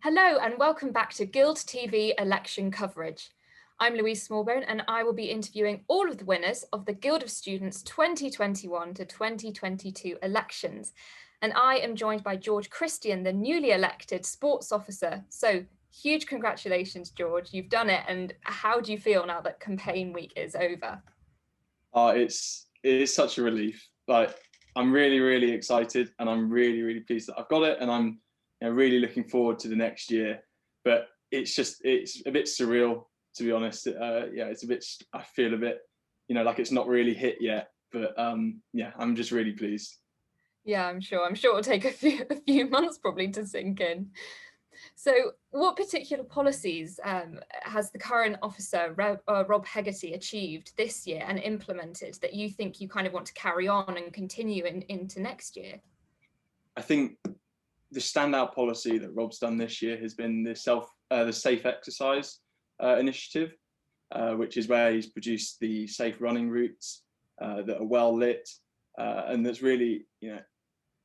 Hello and welcome back to GuildTV election coverage. I'm Louise Smallbone and I will be interviewing all of the winners of the Guild of Students 2021 to 2022 elections. And I am joined by George Christian, the newly elected sports officer. So huge congratulations, George. You've done it. And how do you feel now that campaign week is over? It is such a relief. Like, I'm really excited, and I'm really pleased that I've got it, and I'm really looking forward to the next year. But it's a bit surreal, to be honest. I feel a bit, like it's not really hit yet. But yeah, I'm just really pleased. Yeah, I'm sure it'll take a few months probably to sink in. So what particular policies has the current officer, Rob Hegarty, achieved this year and implemented that you think you kind of want to carry on and continue into next year? I think the standout policy that Rob's done this year has been the safe exercise initiative, which is where he's produced the safe running routes that are well lit, and that's really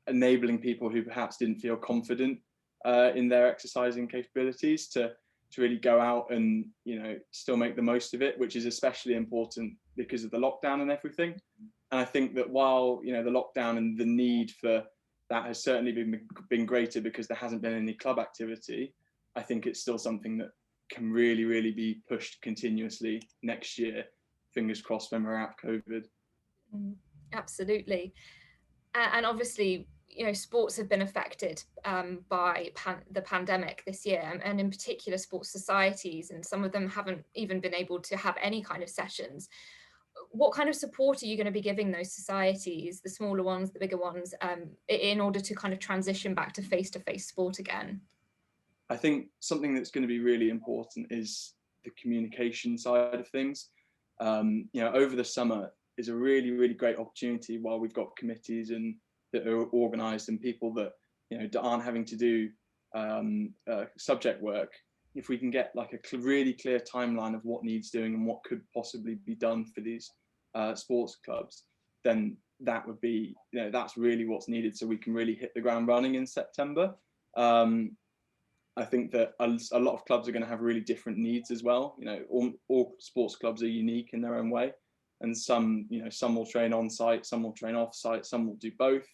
enabling people who perhaps didn't feel confident in their exercising capabilities to really go out and still make the most of it, which is especially important because of the lockdown and everything. And I think that while the lockdown and the need for that has certainly been greater because there hasn't been any club activity, I think it's still something that can really be pushed continuously next year. Fingers crossed when we're out of COVID. Absolutely. And obviously, sports have been affected by the pandemic this year, and in particular sports societies, and some of them haven't even been able to have any kind of sessions. What kind of support are you going to be giving those societies, the smaller ones, the bigger ones, in order to kind of transition back to face-to-face sport again? I think something that's going to be really important is the communication side of things. Over the summer is a really great opportunity while we've got committees and that are organised and people that aren't having to do subject work. If we can get like a really clear timeline of what needs doing and what could possibly be done for these sports clubs, then that would be that's really what's needed, so we can really hit the ground running in September. I think that a lot of clubs are going to have really different needs as well. All sports clubs are unique in their own way, and some will train on site, some will train off site, some will do both.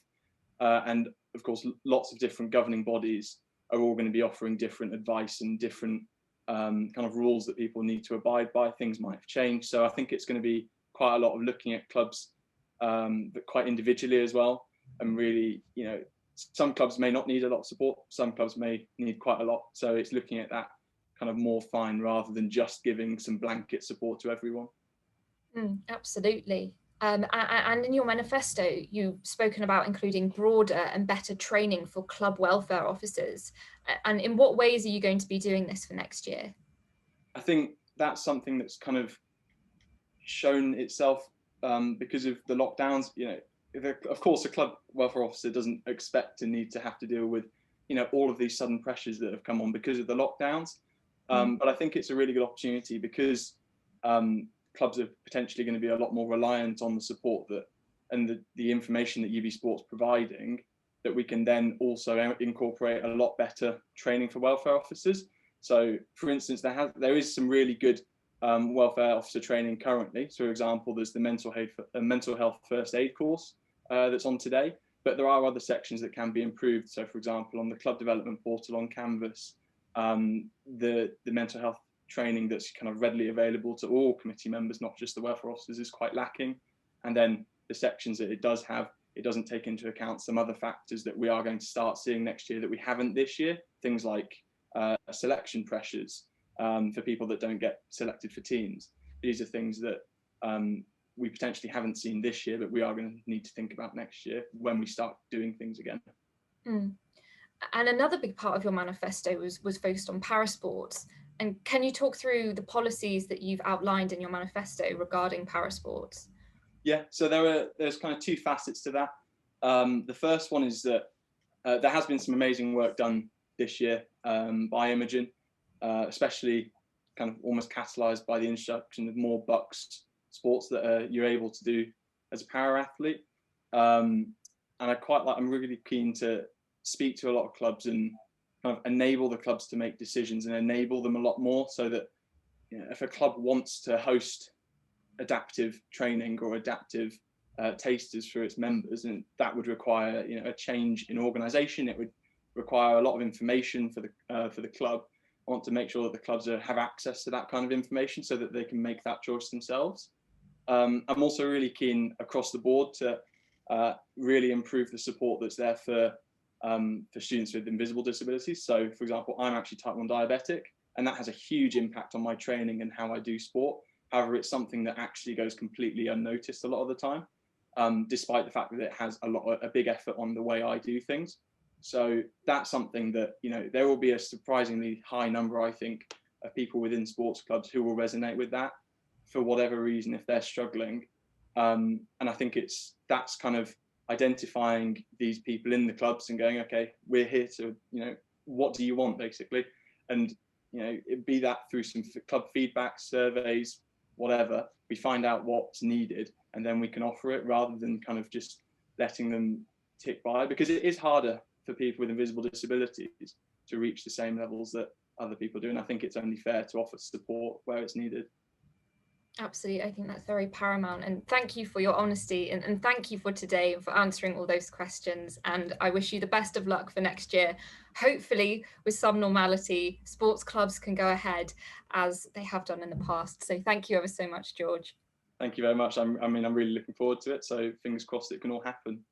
And of course, lots of different governing bodies are all going to be offering different advice and different kind of rules that people need to abide by. Things might have changed. So I think it's going to be quite a lot of looking at clubs, but quite individually as well. And really, some clubs may not need a lot of support. Some clubs may need quite a lot. So it's looking at that kind of more fine rather than just giving some blanket support to everyone. Absolutely. And in your manifesto, you've spoken about including broader and better training for club welfare officers. And in what ways are you going to be doing this for next year? I think that's something that's kind of shown itself because of the lockdowns. Of course, a club welfare officer doesn't expect to need to have to deal with, all of these sudden pressures that have come on because of the lockdowns. But I think it's a really good opportunity because clubs are potentially going to be a lot more reliant on the support and the information that UB Sports providing, that we can then also incorporate a lot better training for welfare officers. So, for instance, there is some really good welfare officer training currently. So, for example, there's the mental health first aid course that's on today, but there are other sections that can be improved. So, for example, on the club development portal on Canvas, the mental health training that's kind of readily available to all committee members, not just the welfare officers, is quite lacking. And then the sections that it does have, it doesn't take into account some other factors that we are going to start seeing next year that we haven't this year. Things like selection pressures for people that don't get selected for teams. These are things that we potentially haven't seen this year, but we are going to need to think about next year when we start doing things again. And another big part of your manifesto was focused on parasports. And can you talk through the policies that you've outlined in your manifesto regarding parasports? Yeah, so there's kind of two facets to that. The first one is that there has been some amazing work done this year by Imogen, especially kind of almost catalysed by the introduction of more BUCS sports that you're able to do as a para athlete. And I'm really keen to speak to a lot of clubs and kind of enable the clubs to make decisions and enable them a lot more, so that, you know, if a club wants to host adaptive training or adaptive tasters for its members, and that would require, you know, a change in organisation. It would require a lot of information for the club. I want to make sure that the clubs have access to that kind of information so that they can make that choice themselves. I'm also really keen across the board to really improve the support that's there for students with invisible disabilities. So, for example, I'm actually type 1 diabetic, and that has a huge impact on my training and how I do sport. However, it's something that actually goes completely unnoticed a lot of the time, despite the fact that it has a big effort on the way I do things. So that's something that, you know, there will be a surprisingly high number, I think, of people within sports clubs who will resonate with that for whatever reason if they're struggling. And I think that's kind of identifying these people in the clubs and going, okay, we're here to, you know, what do you want, basically? And, you know, it be that through some club feedback, surveys, whatever, we find out what's needed and then we can offer it, rather than kind of just letting them tick by, because it is harder for people with invisible disabilities to reach the same levels that other people do. And I think it's only fair to offer support where it's needed. Absolutely. I think that's very paramount. And thank you for your honesty, and thank you for today and for answering all those questions. And I wish you the best of luck for next year. Hopefully, with some normality, sports clubs can go ahead as they have done in the past. So thank you ever so much, George. Thank you very much. I'm really looking forward to it. So fingers crossed it can all happen.